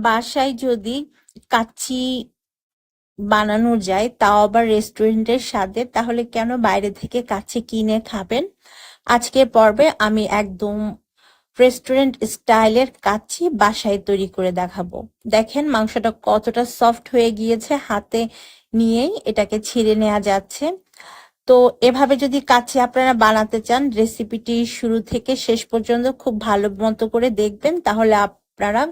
বাসায় যদি কাচ্চি বানানো যায় তাও আবার রেস্টুরেন্টের স্বাদে, তাহলে কেন বাইরে থেকে কাচ্চি কিনে খাবেন? আজকের পর্বে আমি একদম রেস্টুরেন্ট স্টাইলের কাচ্চি বাসায় তৈরি করে দেখাবো। দেখেন মাংসটা কতটা সফট হয়ে গিয়েছে, হাতে নিয়েই এটাকে ছিঁড়ে নেওয়া যাচ্ছে। তো এভাবে যদি কাচ্চি আপনারা বানাতে চান, রেসিপিটি শুরু থেকে শেষ পর্যন্ত খুব ভালো মতো করে দেখবেন, তাহলে আপনারা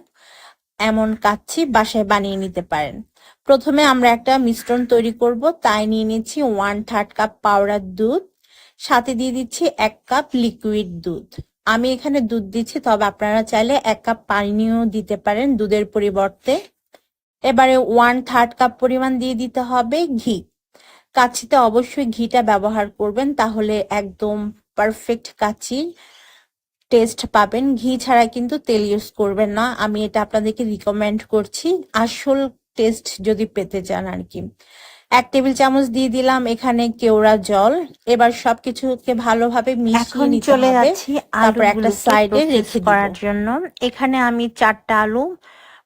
এমন কাচ্চি বাসায় বানিয়ে নিতে পারেন। প্রথমে আমরা একটা মিশ্রণ তৈরি করব, তাই নিয়ে নিচ্ছি 1/3 কাপ পাউডার দুধ, সাথে দিয়ে দিচ্ছি 1 কাপ লিকুইড দুধ। আমি এখানে দুধ দিচ্ছি, তবে আপনারা চাইলে 1 কাপ পানিও দিতে পারেন দুধের পরিবর্তে। এবারে 1/3 কাপ পরিমাণ দিয়ে দিতে হবে ঘি। কাচ্চিতে অবশ্যই ঘিটা ব্যবহার করবেন, তাহলে একদম পারফেক্ট কাচ্চির টেস্ট পাবেন। ঘি ছাড়া কিন্তু তেল ইউজ করবেন না, আমি এটা আপনাদেরকে রিকমেন্ড করছি আসল টেস্ট যদি পেতে চান আর কি। 1 টেবিল চামচ দিয়ে দিলাম এখানে কেওড়া জল। এবার সবকিছুকে ভালোভাবে মিশিয়ে নিতে হবে, তারপর একটা সাইডে রেখে করার জন্য। এখানে আমি 4টা আলু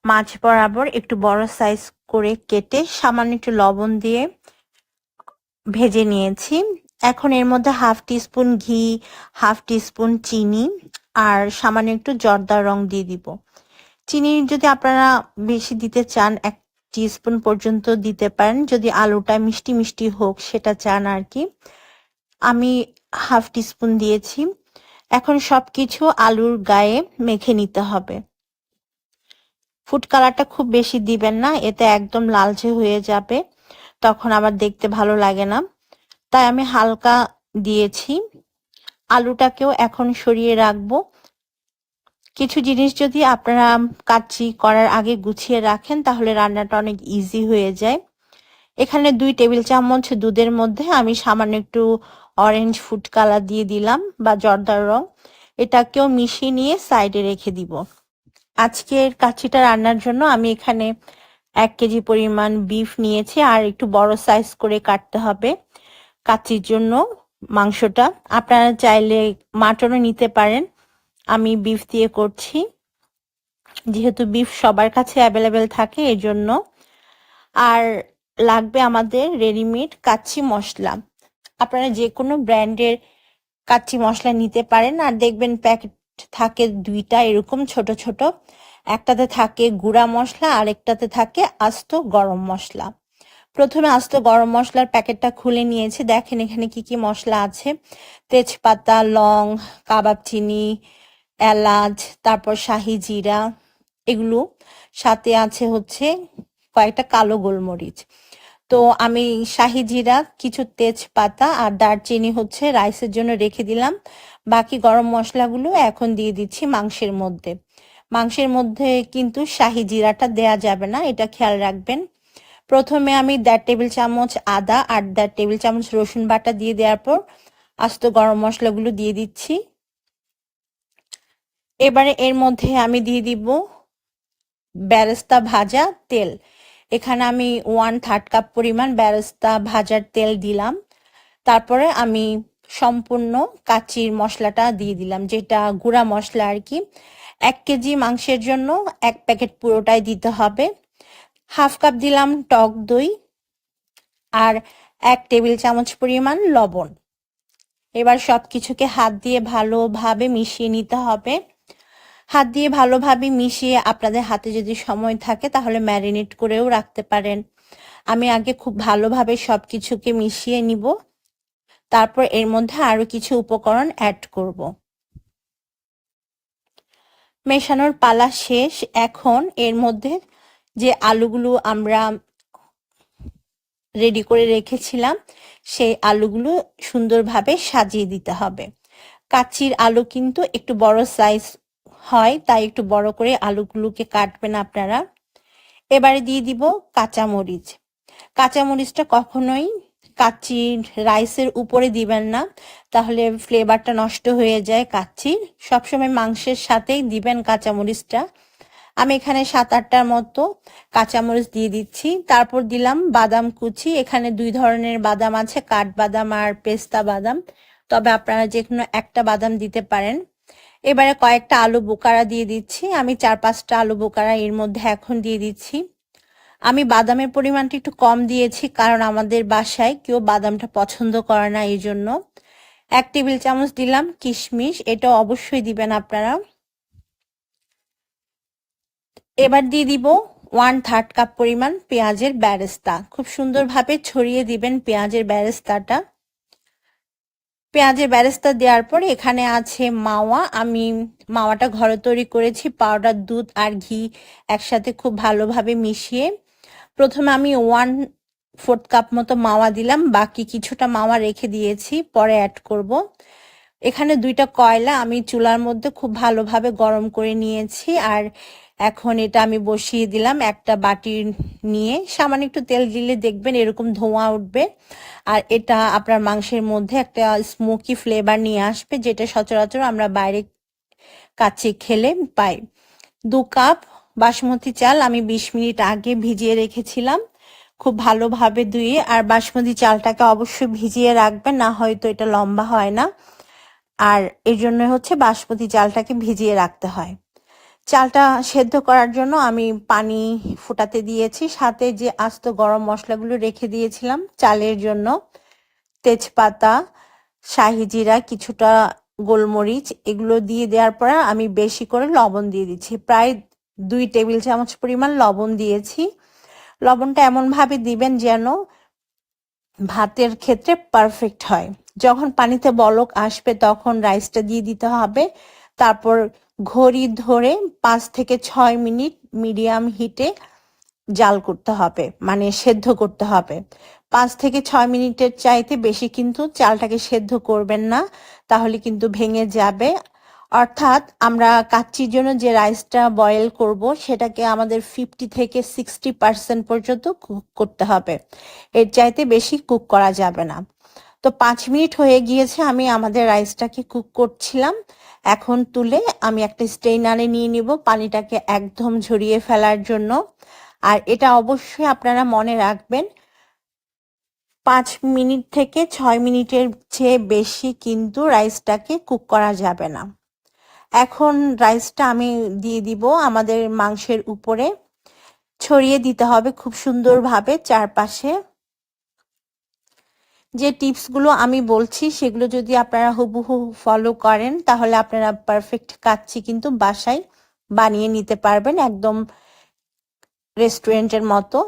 মাঝ বরাবর একটু বড় সাইজ করে কেটে সামান্য একটু লবণ দিয়ে ভেজে নিয়েছি। এখন এর মধ্যে 1/2 টিস্পুন ঘি, 1/2 টিস্পুন চিনি আর সামান্য একটু জর্দার রং দিয়ে দিব। চিনি যদি আপনারা বেশি দিতে চান 1 টিস্পুন পর্যন্ত দিতে পারেন, যদি আলুটা মিষ্টি মিষ্টি হোক সেটা চান আর কি। আমি 1/2 টিস্পুন দিয়েছি। এখন সবকিছু আলুর গায়ে মেখে নিতে হবে। ফুড কালারটা খুব বেশি দিবেন না, এতে একদম লালচে হয়ে যাবে, তখন আবার দেখতে ভালো লাগে না, তাই আমি হালকা দিয়েছি। আলুটাকেও এখন সরিয়ে রাখবো। কিছু জিনিস যদি আপনারা কাচ্চি করার আগে গুছিয়ে রাখেন, তাহলে রান্নাটা অনেক ইজি হয়ে যায়। এখানে 2 টেবিল চামচ দুধের মধ্যে আমি সামান্য একটু অরেঞ্জ ফুড কালার দিয়ে দিলাম বা জর্দার রং, এটাকেও মিশিয়ে নিয়ে সাইডে রেখে দিব। আজকের কাচ্চিটা রান্নার জন্য আমি এখানে 1 কেজি পরিমাণ বিফ নিয়েছি, আর একটু বড় সাইজ করে কাটতে হবে কাচ্চির জন্য মাংসটা। আপনারা চাইলে মাটনও নিতে পারেন, আমি বিফ দিয়ে করছি যেহেতু বিফ সবার কাছে অ্যাভেলেবেল থাকে এর জন্য। আর লাগবে আমাদের রেডিমেড কাচ্চি মশলা। আপনারা যে কোনো ব্র্যান্ডের কাচ্চি মশলা নিতে পারেন, আর দেখবেন প্যাকেট থাকে 2টা এরকম ছোট ছোট, একটাতে থাকে গুঁড়া মশলা আর একটাতে থাকে আস্ত গরম মশলা। প্রথমে আস্ত গরম মশলার প্যাকেটটা খুলে নিয়েছি। দেখেন এখানে কি কি মশলা আছে: তেজপাতা, লং, কাবাব চিনি, এলাচ, তারপর শাহি জিরা, এগুলো সাথে আছে হচ্ছে কয়েকটা কালো গোলমরিচ। তো আমি শাহি জিরা, কিছু তেজপাতা আর দারচিনি হচ্ছে রাইসের জন্য রেখে দিলাম। বাকি গরম মশলাগুলো এখন দিয়ে দিচ্ছি মাংসের মধ্যে। মাংসের মধ্যে কিন্তু শাহি জিরাটা দেয়া যাবে না, এটা খেয়াল রাখবেন। প্রথমে আমি 1.5 টেবিল চামচ আদা আর 1.5 টেবিল চামচ রসুন বাটা দিয়ে দেওয়ার পর আস্ত গরম মশলাগুলো দিয়ে দিচ্ছি। এবারে এর মধ্যে আমি দিয়ে দিব বেরেস্তা ভাজা তেল। এখানে আমি 1/3 কাপ পরিমাণ বেরেস্তা ভাজার তেল দিলাম। তারপরে আমি সম্পূর্ণ কাচ্চির মশলাটা দিয়ে দিলাম, যেটা গুঁড়া মশলা আর কি। 1 কেজি মাংসের জন্য 1 প্যাকেট পুরোটাই দিতে হবে। 1/2 কাপ দিলাম টক দই আর 1 টেবিল চামচ পরিমাণ লবণ। এবার সবকিছুকে হাত দিয়ে ভালোভাবে মিশিয়ে নিতে হবে। হাত দিয়ে ভালোভাবে মিশিয়ে আপনাদের হাতে যদি সময় থাকে তাহলে ম্যারিনেট করেও রাখতে পারেন। আমি আগে খুব ভালোভাবে সবকিছুকে মিশিয়ে নিব, তারপর এর মধ্যে আরো কিছু উপকরণ অ্যাড করব। মেশানোর পালা শেষ। এখন এর মধ্যে যে আলুগুলো আমরা রেডি করে রেখেছিলাম সেই আলুগুলো সুন্দরভাবে সাজিয়ে দিতে হবে। কাচ্চির আলু কিন্তু একটু বড় সাইজ হয়, তাই একটু বড় করে আলুগুলোকে কাটবেন আপনারা। এবারে দিয়ে দিব কাঁচামরিচ। কাঁচামরিচটা কখনোই কাচ্চির রাইসের উপরে দিবেন না, তাহলে ফ্লেভারটা নষ্ট হয়ে যায় কাচ্চির। সবসময় মাংসের সাথেই দিবেন কাঁচামরিচটা। আমি এখানে 7-8টার মতো কাঁচামরিচ দিয়ে দিচ্ছি। তারপর দিলাম বাদাম কুচি। এখানে 2 ধরনের বাদাম আছে, কাঠবাদাম আর পেস্তা বাদাম, তবে আপনারা যে কোনো একটা বাদাম দিতে পারেন। এবারে কয়েকটা আলু বোকারা দিয়ে দিচ্ছি। আমি 4-5টা আলু বোকারা এর মধ্যে এখন দিয়ে দিচ্ছি। আমি বাদামের পরিমাণটা একটু কম দিয়েছি, কারণ আমাদের বাসায় কেউ বাদামটা পছন্দ করে না, এই জন্য। 1 টেবিল চামচ দিলাম কিশমিশ, এটা অবশ্যই দিবেন আপনারা। এবার দিয়ে দিব 1/3 কাপ পরিমাণ পেঁয়াজের বেরেস্তা। খুব সুন্দরভাবে ছড়িয়ে দিবেন পেঁয়াজের বেরেস্তাটা। পেঁয়াজের বেরেস্তা দেওয়ার পর এখানে আছে মাওয়া। আমি মাওয়াটা ঘরে তৈরি করেছি, পাউডার দুধ আর ঘি একসাথে খুব ভালোভাবে মিশিয়ে। প্রথমে আমি 1/4 কাপ মতো মাওয়া দিলাম, বাকি কিছুটা মাওয়া রেখে দিয়েছি, পরে অ্যাড করব। এখানে 2টা কয়লা আমি চুলার মধ্যে খুব ভালোভাবে গরম করে নিয়েছি, আর এখন এটা আমি বসিয়ে দিলাম একটা বাটি নিয়ে। সামান্য একটু তেল দিলে দেখবেন এরকম ধোঁয়া উঠবে, আর এটা আপনার মাংসের মধ্যে একটা স্মোকি ফ্লেভার নিয়ে আসবে, যেটা সচরাচর আমরা বাইরে কাচ্চি খেলে পাই। 2 কাপ বাসমতি চাল আমি 20 মিনিট আগে ভিজিয়ে রেখেছিলাম, খুব ভালোভাবে ধুয়ে। আর বাসমতি চালটাকে অবশ্যই ভিজিয়ে রাখবেন, না হয়তো এটা লম্বা হয় না, আর এর জন্য হচ্ছে বাসমতি চালটাকে ভিজিয়ে রাখতে হয়। চালটা সেদ্ধ করার জন্য আমি পানি ফুটাতে দিয়েছি, সাথে যে আস্ত গরম মশলাগুলো রেখে দিয়েছিলাম চালের জন্য, তেজপাতা, শাহি জিরা, কিছুটা গোলমরিচ, এগুলো দিয়ে দেওয়ার পর আমি বেশি করে লবণ দিয়ে দিচ্ছি। প্রায় 2 টেবিল চামচ পরিমাণ লবণ দিয়েছি। লবণটা এমনভাবে দিবেন যেন ভাতের ক্ষেত্রে পারফেক্ট হয়। যখন পানিতে বলক আসবে তখন রাইসটা দিয়ে দিতে হবে। তারপর ঘড়ি ধরে 5 থেকে 6 মিনিট মিডিয়াম হিটে জাল করতে হবে, মানে সেদ্ধ করতে হবে। 5 থেকে 6 মিনিটের চাইতে বেশি কিন্তু চালটাকে সেদ্ধ করবেন না, তাহলে কিন্তু ভেঙে যাবে। অর্থাৎ আমরা কাচ্চির জন্য যে রাইসটা বয়েল করব সেটাকে আমাদের 50 থেকে 60% পর্যন্ত কুক করতে হবে, এর চাইতে বেশি কুক করা যাবে না। তো 5 মিনিট হয়ে গিয়েছে, আমি আমাদের রাইসটাকে কুক করছিলাম। এখন তুলে আমি একটা স্ট্রেইনারে নিয়ে নিব পানিটাকে একদম ঝরিয়ে ফেলার জন্য। আর এটা অবশ্যই আপনারা মনে রাখবেন, 5 মিনিট থেকে 6 মিনিটের চেয়ে বেশি কিন্তু রাইসটাকে কুক করা যাবে না। এখন রাইসটা আমি দিয়ে দিব আমাদের মাংসের উপরে, ছড়িয়ে দিতে হবে খুব সুন্দরভাবে চারপাশে। যে টিপসগুলো আমি বলছি সেগুলো যদি আপনারা হুবহু ফলো করেন তাহলে আপনারা পারফেক্ট কাচ্চি কিন্তু বাসায় বানিয়ে নিতে পারবেন, একদম রেস্টুরেন্টের মতো।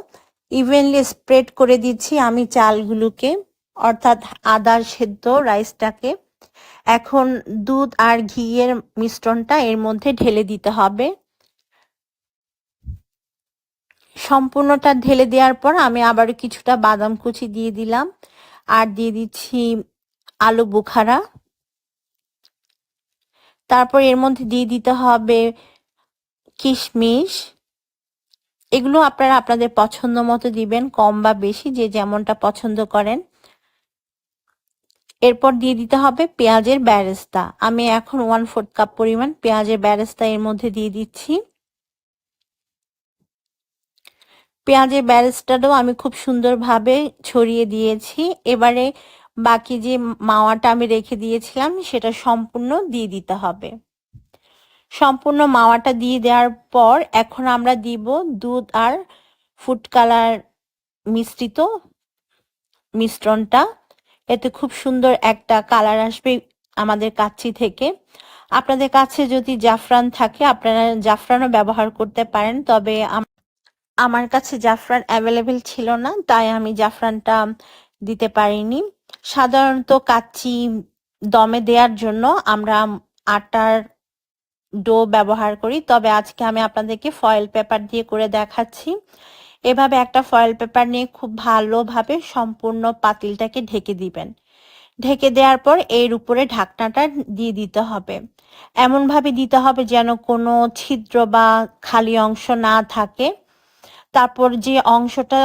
ইভেনলি স্প্রেড করে দিচ্ছি আমি চালগুলোকে, অর্থাৎ আদা সেদ্ধ রাইসটাকে। এখন দুধ আর ঘিয়ের মিশ্রণটা এর মধ্যে ঢেলে দিতে হবে। সম্পূর্ণটা ঢেলে দেওয়ার পর আমি আবারও কিছুটা বাদাম কুচি দিয়ে দিলাম, আর দিয়ে দিচ্ছি আলু বুখারা। তারপর এর মধ্যে দিয়ে দিতে হবে কিশমিশ। এগুলো আপনারা আপনাদের পছন্দ মতো দিবেন, কম বা বেশি যে যেমনটা পছন্দ করেন। এরপর দিয়ে দিতে হবে পেঁয়াজের বেরেস্তা। আমি এখন 1/4 কাপ পরিমাণ পেঁয়াজের বেরেস্তা এর মধ্যে দিয়ে দিচ্ছি। পেঁয়াজের বেরেস্তাটাও আমি খুব সুন্দরভাবে ছড়িয়ে দিয়েছি। এবারে বাকি যে মাওয়াটা আমি রেখে দিয়েছিলাম সেটা সম্পূর্ণ দিয়ে দিতে হবে। সম্পূর্ণ মাওয়াটা দিয়ে দেওয়ার পর এখন আমরা দিব দুধ আর ফুড কালার মিশ্রিত মিশ্রণটা। এতে খুব সুন্দর একটা কালার আসবে আমাদের কাচ্চি থেকে। আপনাদের কাছে যদি জাফরান থাকে আপনারা জাফরানও ব্যবহার করতে পারেন, তবে আমার কাছে জাফরান অ্যাভেলেবেল ছিল না, তাই আমি জাফরানটা দিতে পারিনি। সাধারণত কাচ্চি দমে দেওয়ার জন্য আমরা আটার ডো ব্যবহার করি, তবে আজকে আমি আপনাদেরকে ফয়েল পেপার দিয়ে করে দেখাচ্ছি। এভাবে একটা ফয়েল পেপার নিয়ে খুব ভালোভাবে সম্পূর্ণ পাতিলটাকে ঢেকে দিবেন। ঢেকে দেওয়ার পর এর উপরে ঢাকনাটা দিয়ে দিতে হবে। এমনভাবে দিতে হবে যেন কোনো ছিদ্র বা খালি অংশ না থাকে। তারপর যে অংশটা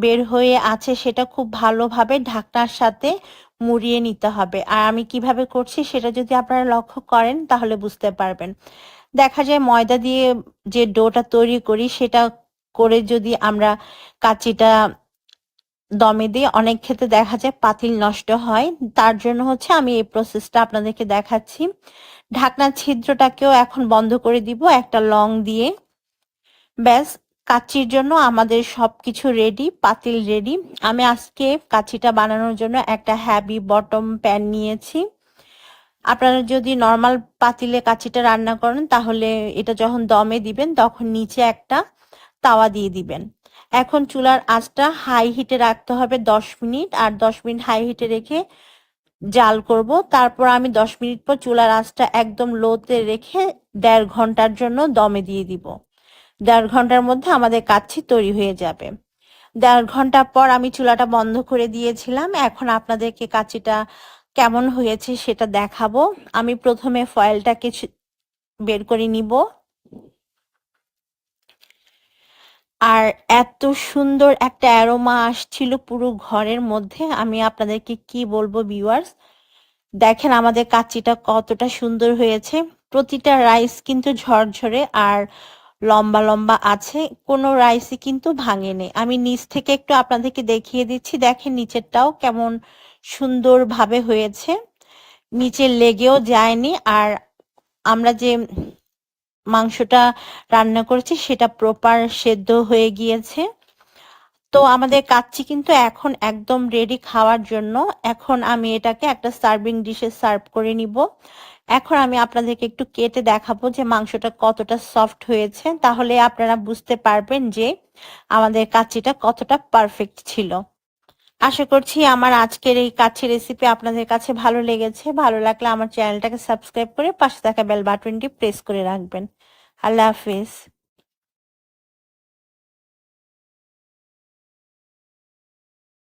বের হয়ে আছে সেটা খুব ভালোভাবে ঢাকনার সাথে মুড়িয়ে নিতে হবে। আর আমি কিভাবে করছি সেটা যদি আপনারা লক্ষ্য করেন তাহলে বুঝতে পারবেন। দেখা যায় ময়দা দিয়ে যে ডোটা তৈরি করি সেটা করে যদি আমরা কাচ্চিটা দমে দিয়ে অনেক ক্ষেত্রে দেখা যায় পাতিল নষ্ট হয়। তার জন্য হচ্ছে আমি এই প্রসেসটা আপনাদেরকে দেখাচ্ছি। ঢাকনার ছিদ্রটাকেও এখন বন্ধ করে দিব একটা লং দিয়ে। ব্যাস, কাচ্চির জন্য আমাদের সবকিছু রেডি, পাতিল রেডি। আমি আজকে কাচ্চিটা বানানোর জন্য একটা হ্যাভি বটম প্যান নিয়েছি। আপনারা যদি নর্মাল পাতিলে কাচ্চিটা রান্না করেন তাহলে এটা যখন দমে দিবেন তখন নিচে একটা তাওয়া দিয়ে দিবেন। এখন চুলার আঁচটা হাই হিটে রাখতে হবে 10 মিনিট, আর 10 মিনিট হাই হিটে রেখে জাল করব। তারপর আমি 10 মিনিট পর চুলার আঁচটা একদম লোতে রেখে 1.5 ঘন্টার জন্য দমে দিয়ে দিব। 1.5 ঘন্টার মধ্যে আমাদের কাচ্চি তৈরি হয়ে যাবে। 1.5 ঘন্টা পর আমি চুলাটা বন্ধ করে দিয়েছিলাম। এখন আপনাদেরকে কাচ্চিটা কেমন হয়েছে সেটা দেখাবো। আমি প্রথমে ফয়েলটাকে বের করে নিব। আর এত সুন্দর একটা অ্যারোমা আসছিল পুরো ঘরের মধ্যে, আমি আপনাদেরকে কি বলবো ভিউয়ার্স। দেখেন আমাদের কাচ্চিটা কতটা সুন্দর হয়েছে। প্রতিটা রাইস কিন্তু ঝরঝরে আর লম্বা লম্বা আছে, কোনো রাইসই কিন্তু ভাঙেনি। আমি নিচ থেকে একটু আপনাদেরকে দেখিয়ে দিচ্ছি, দেখেন নিচেরটাও কেমন সুন্দরভাবে হয়েছে, নিচে লেগেও যায়নি। আর আমরা যে মাংসটা রান্না করেছি সেটা প্রপার সেদ্ধ হয়ে গিয়েছে। তো আমাদের কাচ্চি কিন্তু এখন একদম রেডি খাওয়ার জন্য। এখন আমি এটাকে একটা সার্ভিং ডিশে সার্ভ করে নিব। এখন আমি আপনাদেরকে একটু কেটে দেখাবো যে মাংসটা কতটা সফট হয়েছে, তাহলে আপনারা বুঝতে পারবেন যে আমাদের কাচ্চিটা কতটা পারফেক্ট ছিল। আশা করছি আমার আজকের এই কাচ্চি রেসিপি আপনাদের কাছে ভালো লেগেছে। ভালো লাগলে আমার চ্যানেলটাকে সাবস্ক্রাইব করে পাশে থাকা বেল বাটনটি প্রেস করে রাখবেন। আল্লাহ হাফিজ।